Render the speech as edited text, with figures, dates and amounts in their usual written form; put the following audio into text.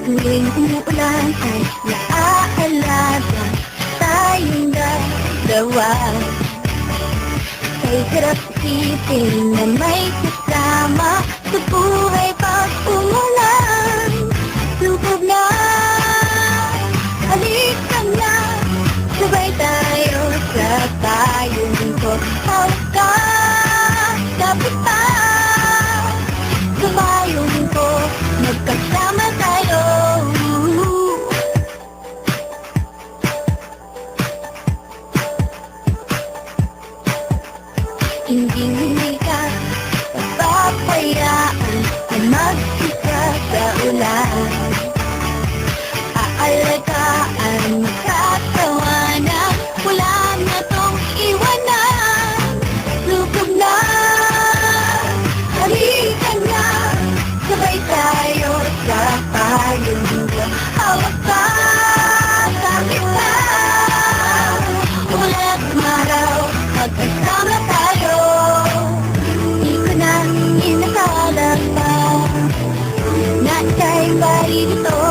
Tuwing umuulan ay naaalaga tayong dalawa. Kay sarap isipin na may kasama sa buhay pag umulan. Lubog na, halika na, sabay tayo sa payong ko. Hawak ka, kapit pa, sa payong ko, magkasama tayo. Hindi ka papayaan na mag-isa sa ulan. Aalagaan katawanan, wala na tong iwanan. Lubog na, halika na, sabay tayo sa payong ko. Hawak ka, kapit na, umulan at umaraw, magkasama tayo. Di ko na inakala pa na ika'y bali dito.